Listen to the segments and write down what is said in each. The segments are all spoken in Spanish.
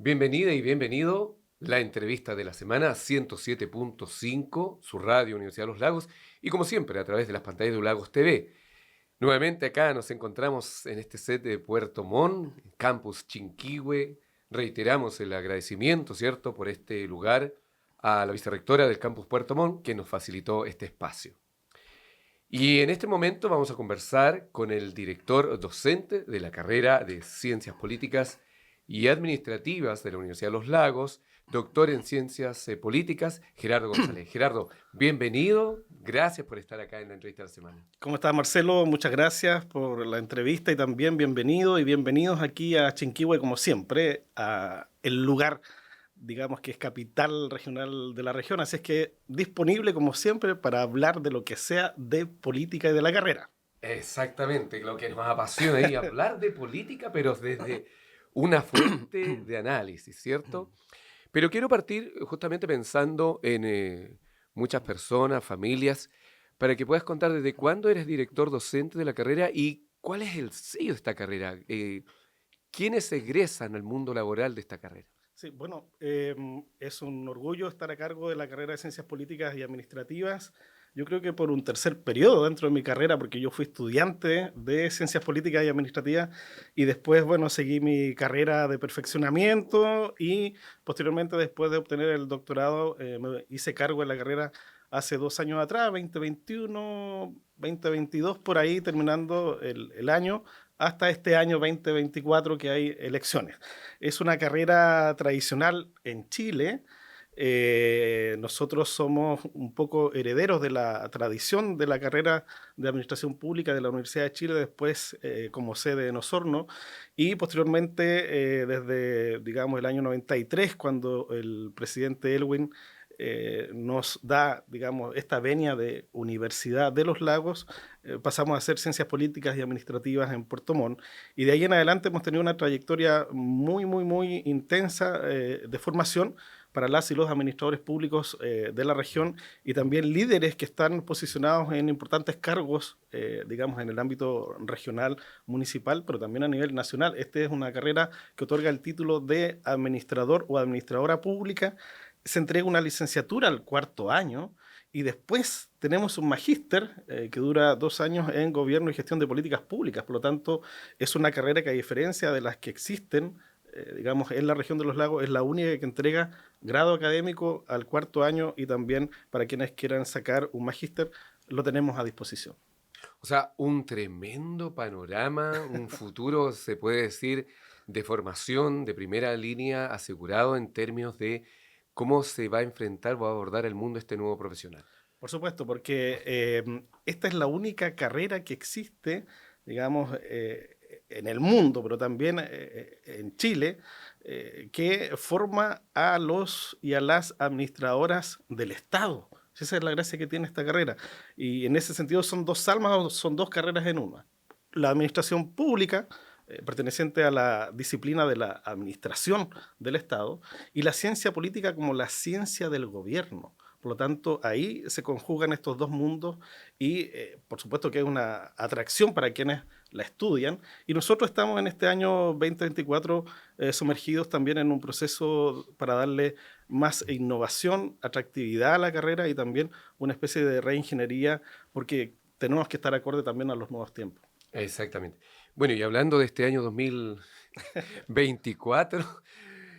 Bienvenida y bienvenido. La entrevista de la semana 107.5, su radio Universidad de los Lagos, y como siempre a través de las pantallas de Lagos TV. Nuevamente acá nos encontramos en este set de Puerto Montt, Campus Chinquihue. Reiteramos el agradecimiento, ¿cierto?, por este lugar a la vicerrectora del Campus Puerto Montt que nos facilitó este espacio. Y en este momento vamos a conversar con el director docente de la carrera de Ciencias Políticas y Administrativas de la Universidad de los Lagos, doctor en Ciencias Políticas, Gerardo González. Gerardo, bienvenido. Gracias por estar acá en la entrevista de la semana. ¿Cómo estás, Marcelo? Muchas gracias por la entrevista y también bienvenido y bienvenidos aquí a Chinquihue, como siempre, a el lugar, digamos que es capital regional de la región, así es que disponible, como siempre, para hablar de lo que sea de política y de la carrera. Exactamente, lo que nos apasiona ahí, hablar de política, pero desde una fuente de análisis, ¿cierto? Pero quiero partir justamente pensando en muchas personas, familias, para que puedas contar desde cuándo eres director docente de la carrera y cuál es el sello de esta carrera. ¿Quiénes egresan al mundo laboral de esta carrera? Sí, bueno, es un orgullo estar a cargo de la carrera de Ciencias Políticas y Administrativas. Yo creo que por un tercer periodo dentro de mi carrera, porque yo fui estudiante de Ciencias Políticas y Administrativas y después, bueno, seguí mi carrera de perfeccionamiento y posteriormente, después de obtener el doctorado, me hice cargo de la carrera hace 2 años atrás, 2021, 2022, por ahí terminando el año, hasta este año 2024 que hay elecciones. Es una carrera tradicional en Chile. Nosotros somos un poco herederos de la tradición de la carrera de Administración Pública de la Universidad de Chile, después como sede en Osorno, y posteriormente desde, digamos, el año 93, cuando el presidente Elwin nos da, digamos, esta venia de Universidad de los Lagos, pasamos a hacer Ciencias Políticas y Administrativas en Puerto Montt, y de ahí en adelante hemos tenido una trayectoria muy, muy, muy intensa de formación para las y los administradores públicos de la región y también líderes que están posicionados en importantes cargos, digamos, en el ámbito regional, municipal, pero también a nivel nacional. Esta es una carrera que otorga el título de administrador o administradora pública. Se entrega una licenciatura al cuarto año y después tenemos un magíster que dura 2 años en gobierno y gestión de políticas públicas. Por lo tanto, es una carrera que, a diferencia de las que existen, digamos, en la región de los lagos, es la única que entrega grado académico al cuarto año, y también para quienes quieran sacar un magíster lo tenemos a disposición. O sea, un tremendo panorama, un futuro, se puede decir, de formación de primera línea asegurado en términos de cómo se va a enfrentar o a abordar el mundo este nuevo profesional. Por supuesto, porque esta es la única carrera que existe, digamos, en el mundo, pero también en Chile, que forma a los y a las administradoras del Estado. Esa es la gracia que tiene esta carrera. Y en ese sentido son dos almas o son dos carreras en una. La administración pública, perteneciente a la disciplina de la administración del Estado, y la ciencia política como la ciencia del gobierno. Por lo tanto, ahí se conjugan estos dos mundos y por supuesto que es una atracción para quienes la estudian. Y nosotros estamos en este año 2024 sumergidos también en un proceso para darle más innovación, atractividad a la carrera y también una especie de reingeniería, porque tenemos que estar acorde también a los nuevos tiempos. Exactamente. Bueno, y hablando de este año 2024,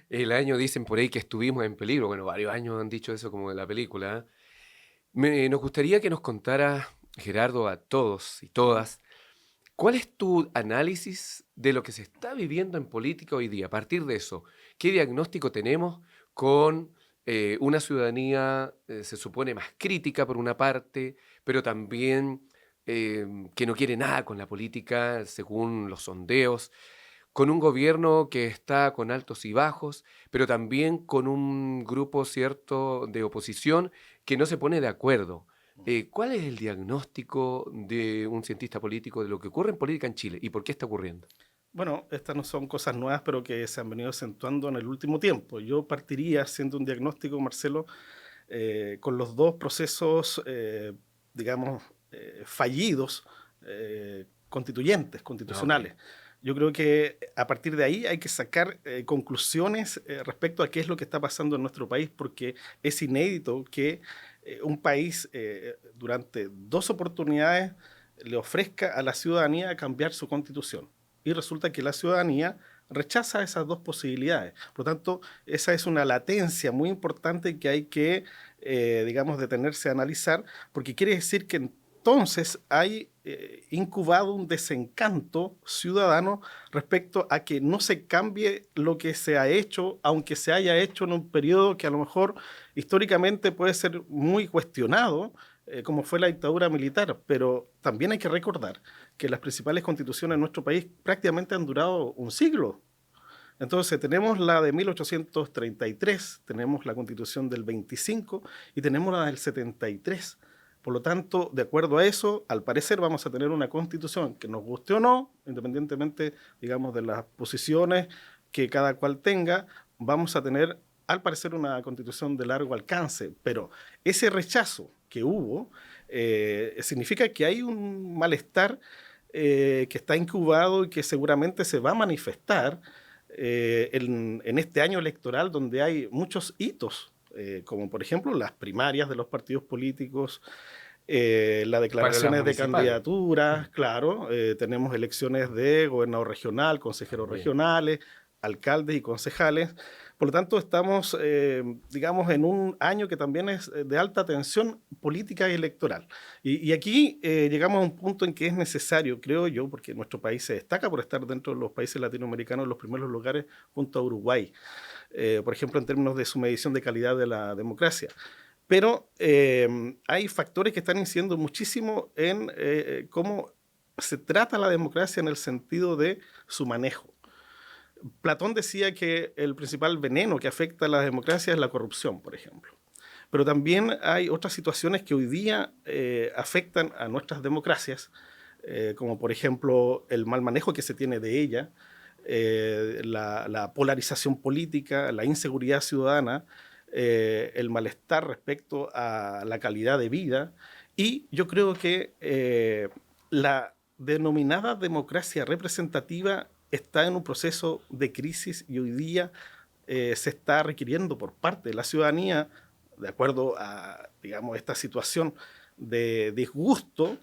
el año dicen por ahí que estuvimos en peligro. Bueno, varios años han dicho eso como de la película. Nos gustaría que nos contara, Gerardo, a todos y todas, ¿cuál es tu análisis de lo que se está viviendo en política hoy día? A partir de eso, ¿qué diagnóstico tenemos con una ciudadanía, se supone, más crítica por una parte, pero también que no quiere nada con la política, según los sondeos, con un gobierno que está con altos y bajos, pero también con un grupo cierto de oposición que no se pone de acuerdo? ¿Cuál es el diagnóstico de un cientista político de lo que ocurre en política en Chile y por qué está ocurriendo? Bueno, estas no son cosas nuevas, pero que se han venido acentuando en el último tiempo. Yo partiría haciendo un diagnóstico, Marcelo, con los dos procesos, digamos, fallidos, constituyentes, Ok. constitucionales. Yo creo que a partir de ahí hay que sacar conclusiones respecto a qué es lo que está pasando en nuestro país, porque es inédito que un país durante dos oportunidades le ofrezca a la ciudadanía cambiar su constitución. Y resulta que la ciudadanía rechaza esas dos posibilidades. Por lo tanto, esa es una latencia muy importante que hay que, digamos, detenerse a analizar, porque quiere decir que entonces hay incubado un desencanto ciudadano respecto a que no se cambie lo que se ha hecho, aunque se haya hecho en un periodo que a lo mejor históricamente puede ser muy cuestionado, como fue la dictadura militar, pero también hay que recordar que las principales constituciones en nuestro país prácticamente han durado un siglo. Entonces tenemos la de 1833, tenemos la constitución del 25 y tenemos la del 73. Por lo tanto, de acuerdo a eso, al parecer vamos a tener una constitución que nos guste o no, independientemente, digamos, de las posiciones que cada cual tenga, vamos a tener, al parecer, una constitución de largo alcance. Pero ese rechazo que hubo significa que hay un malestar que está incubado y que seguramente se va a manifestar en este año electoral donde hay muchos hitos, como por ejemplo las primarias de los partidos políticos, las Para las declaraciones de municipales. candidaturas, claro, tenemos elecciones de gobernador regional, consejeros También. regionales, alcaldes y concejales. Por lo tanto, estamos, digamos, en un año que también es de alta tensión política y electoral. Y aquí llegamos a un punto en que es necesario, creo yo, porque nuestro país se destaca por estar dentro de los países latinoamericanos en los primeros lugares junto a Uruguay, por ejemplo, en términos de su medición de calidad de la democracia. Pero hay factores que están incidiendo muchísimo en cómo se trata la democracia en el sentido de su manejo. Platón decía que el principal veneno que afecta a la democracia es la corrupción, por ejemplo. Pero también hay otras situaciones que hoy día afectan a nuestras democracias, como por ejemplo el mal manejo que se tiene de ella, la polarización política, la inseguridad ciudadana, el malestar respecto a la calidad de vida. Y yo creo que la denominada democracia representativa está en un proceso de crisis y hoy día se está requiriendo por parte de la ciudadanía, de acuerdo a, digamos, esta situación de disgusto,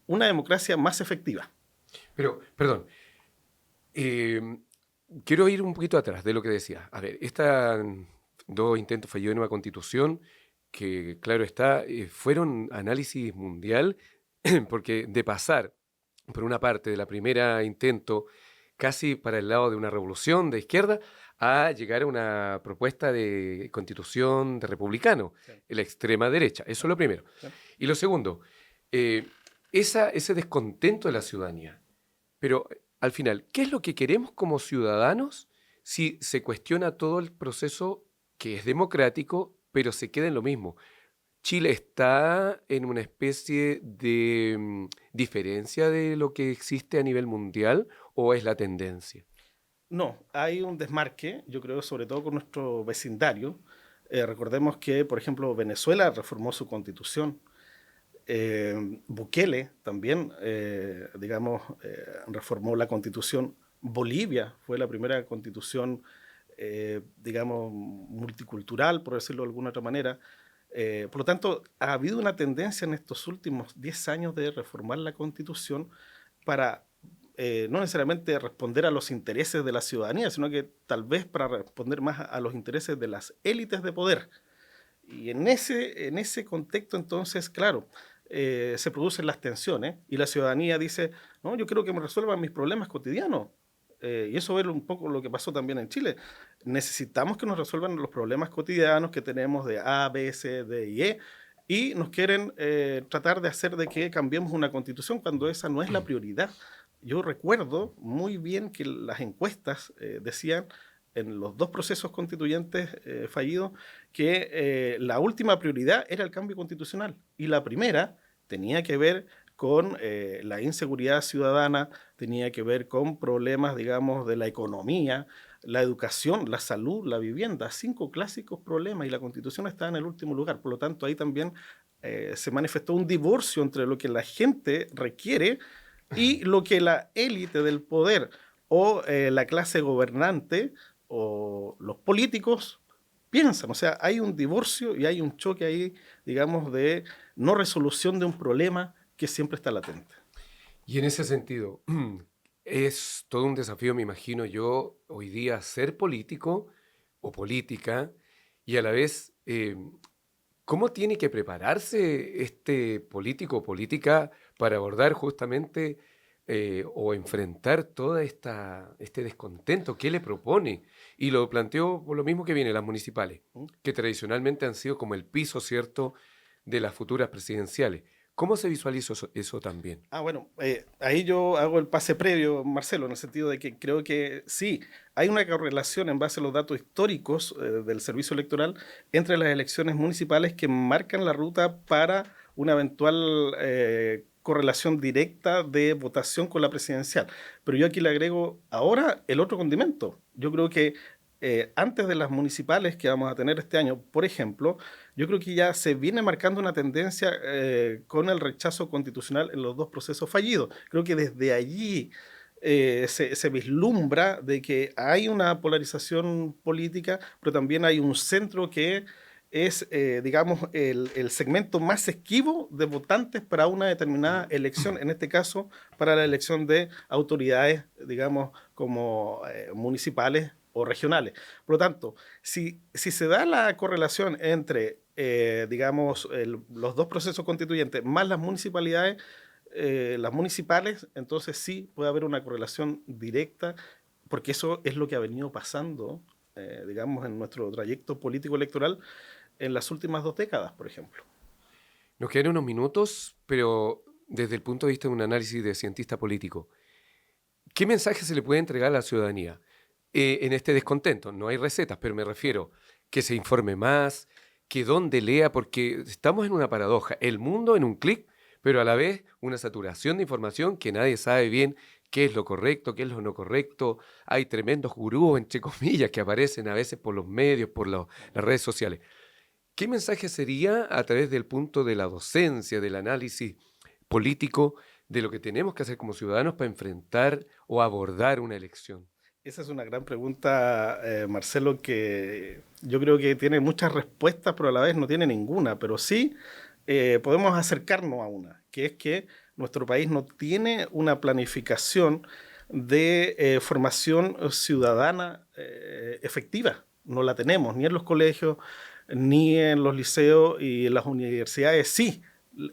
una democracia más efectiva. Pero, perdón, eh, quiero ir un poquito atrás de lo que decía. A ver, estas dos intentos fallidos de nueva constitución, que claro está, fueron análisis mundial, porque de pasar por una parte de la primera intento casi para el lado de una revolución de izquierda, a llegar a una propuesta de constitución de republicano, Sí, la extrema derecha. Eso es lo primero. sí. Y lo segundo, eh, ese descontento de la ciudadanía. Pero al final, ¿qué es lo que queremos como ciudadanos si se cuestiona todo el proceso que es democrático, pero se queda en lo mismo? ¿Chile está en una especie de diferencia de lo que existe a nivel mundial o es la tendencia? No, hay un desmarque, yo creo, sobre todo con nuestro vecindario. Recordemos que, por ejemplo, Venezuela reformó su constitución. Bukele también, digamos, reformó la constitución. Bolivia fue la primera constitución, digamos, multicultural, por decirlo de alguna otra manera. Por lo tanto, ha habido una tendencia en estos últimos 10 años de reformar la constitución para no necesariamente responder a los intereses de la ciudadanía, sino que tal vez para responder más a los intereses de las élites de poder. Y en ese contexto, entonces, claro, se producen las tensiones y la ciudadanía dice, no, yo quiero que me resuelvan mis problemas cotidianos. Y eso es un poco lo que pasó también en Chile. Necesitamos que nos resuelvan los problemas cotidianos que tenemos de A, B, C, D y E, y nos quieren tratar de hacer de que cambiemos una constitución cuando esa no es la prioridad. Yo recuerdo muy bien que las encuestas decían en los dos procesos constituyentes fallidos que la última prioridad era el cambio constitucional y la primera tenía que ver con la inseguridad ciudadana, tenía que ver con problemas, digamos, de la economía, la educación, la salud, la vivienda, 5 clásicos problemas y la constitución está en el último lugar. Por lo tanto, ahí también se manifestó un divorcio entre lo que la gente requiere y lo que la élite del poder o la clase gobernante o los políticos piensan. O sea, hay un divorcio y hay un choque ahí, digamos, de no resolución de un problema que siempre está latente. Y en ese sentido, es todo un desafío, me imagino yo, hoy día ser político o política y a la vez, ¿cómo tiene que prepararse este político o política para abordar justamente o enfrentar toda este descontento? ¿Qué le propone? Y lo planteo por lo mismo que viene las municipales, ¿Mm? que tradicionalmente han sido como el piso, ¿cierto?, de las futuras presidenciales. ¿Cómo se visualiza eso también? Bueno, ahí yo hago el pase previo, Marcelo, en el sentido de que creo que sí, hay una correlación en base a los datos históricos del servicio electoral entre las elecciones municipales que marcan la ruta para una eventual correlación directa de votación con la presidencial. Pero yo aquí le agrego ahora el otro condimento. Yo creo que antes de las municipales que vamos a tener este año, por ejemplo, yo creo que ya se viene marcando una tendencia con el rechazo constitucional en los dos procesos fallidos. Creo que desde allí se vislumbra de que hay una polarización política, pero también hay un centro que es, digamos, el segmento más esquivo de votantes para una determinada elección, en este caso, para la elección de autoridades, digamos, como municipales o regionales. Por lo tanto, si se da la correlación entre, digamos, los dos procesos constituyentes más las municipales, entonces sí puede haber una correlación directa, porque eso es lo que ha venido pasando, digamos, en nuestro trayecto político electoral en las últimas 2 décadas, por ejemplo. Nos quedan unos minutos, pero desde el punto de vista de un análisis de cientista político, ¿qué mensaje se le puede entregar a la ciudadanía en este descontento? No hay recetas, pero me refiero que se informe más, que donde lea, porque estamos en una paradoja. El mundo en un clic, pero a la vez una saturación de información que nadie sabe bien qué es lo correcto, qué es lo no correcto. Hay tremendos gurús, entre comillas, que aparecen a veces por los medios, por las redes sociales. ¿Qué mensaje sería a través del punto de la docencia, del análisis político, de lo que tenemos que hacer como ciudadanos para enfrentar o abordar una elección? Esa es una gran pregunta, Marcelo, que yo creo que tiene muchas respuestas, pero a la vez no tiene ninguna. Pero sí podemos acercarnos a una, que es que nuestro país no tiene una planificación de formación ciudadana efectiva. No la tenemos, ni en los colegios, ni en los liceos y en las universidades. Sí,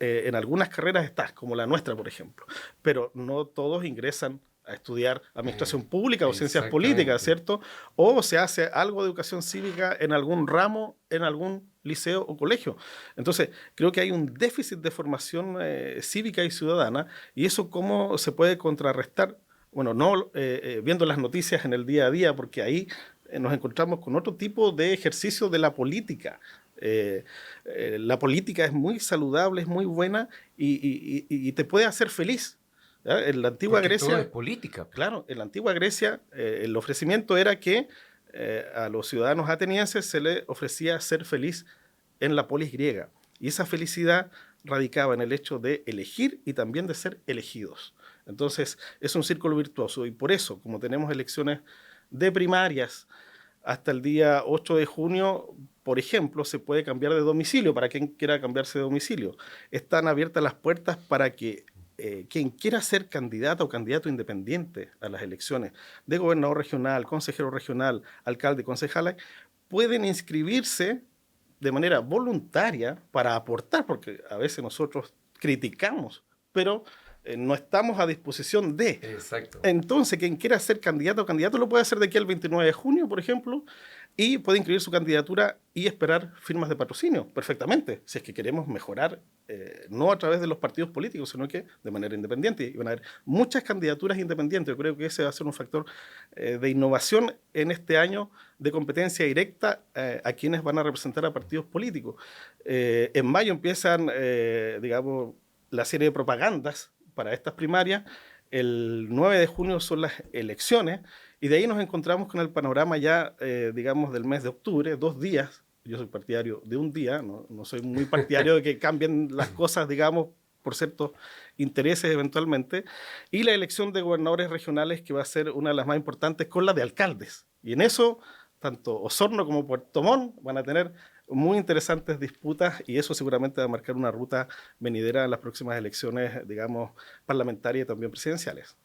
en algunas carreras está, como la nuestra, por ejemplo, pero no todos ingresan a estudiar administración pública o ciencias políticas, Exactamente. ¿cierto? O se hace algo de educación cívica en algún ramo, en algún liceo o colegio. Entonces, creo que hay un déficit de formación cívica y ciudadana, y eso cómo se puede contrarrestar. Bueno, no viendo las noticias en el día a día, porque ahí nos encontramos con otro tipo de ejercicio de la política. La política es muy saludable, es muy buena y te puede hacer feliz. ¿Ya? En la antigua Porque todo es Grecia, política. claro, en la antigua Grecia el ofrecimiento era que a los ciudadanos atenienses se les ofrecía ser feliz en la polis griega. Y esa felicidad radicaba en el hecho de elegir y también de ser elegidos. Entonces, es un círculo virtuoso. Y por eso, como tenemos elecciones de primarias hasta el día 8 de junio, por ejemplo, se puede cambiar de domicilio para quien quiera cambiarse de domicilio. Están abiertas las puertas para que quien quiera ser candidato o candidato independiente a las elecciones de gobernador regional, consejero regional, alcalde, concejales, pueden inscribirse de manera voluntaria para aportar, porque a veces nosotros criticamos, pero no estamos a disposición de. Exacto. Entonces, quien quiera ser candidato o candidato lo puede hacer de aquí al 29 de junio, por ejemplo, y puede inscribir su candidatura y esperar firmas de patrocinio, perfectamente, si es que queremos mejorar, no a través de los partidos políticos, sino que de manera independiente. Y van a haber muchas candidaturas independientes. Yo creo que ese va a ser un factor de innovación en este año de competencia directa a quienes van a representar a partidos políticos. En mayo empiezan, digamos, la serie de propagandas para estas primarias. El 9 de junio son las elecciones y de ahí nos encontramos con el panorama ya, digamos, del mes de octubre, 2 días. Yo soy partidario de un día, no soy muy partidario de que cambien las cosas, digamos, por ciertos intereses eventualmente, y la elección de gobernadores regionales, que va a ser una de las más importantes, con la de alcaldes. Y en eso, tanto Osorno como Puerto Montt van a tener muy interesantes disputas, y eso seguramente va a marcar una ruta venidera en las próximas elecciones, digamos, parlamentarias y también presidenciales.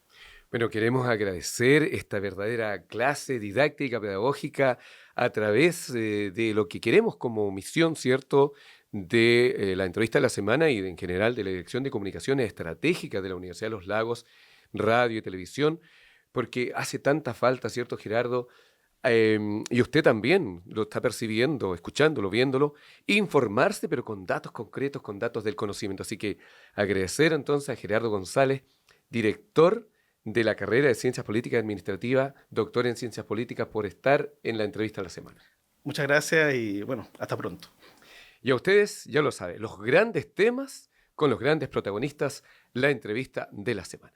Bueno, queremos agradecer esta verdadera clase didáctica, pedagógica, a través de lo que queremos como misión, ¿cierto?, de la entrevista de la semana y en general de la Dirección de Comunicaciones Estratégicas de la Universidad de los Lagos, radio y televisión, porque hace tanta falta, ¿cierto, Gerardo? Y usted también lo está percibiendo, escuchándolo, viéndolo, informarse, pero con datos concretos, con datos del conocimiento. Así que agradecer entonces a Gerardo González, director de la carrera de Ciencias Políticas y Administrativas, doctor en Ciencias Políticas, por estar en la entrevista de la semana. Muchas gracias y bueno, hasta pronto. Y a ustedes, ya lo saben, los grandes temas con los grandes protagonistas, la entrevista de la semana.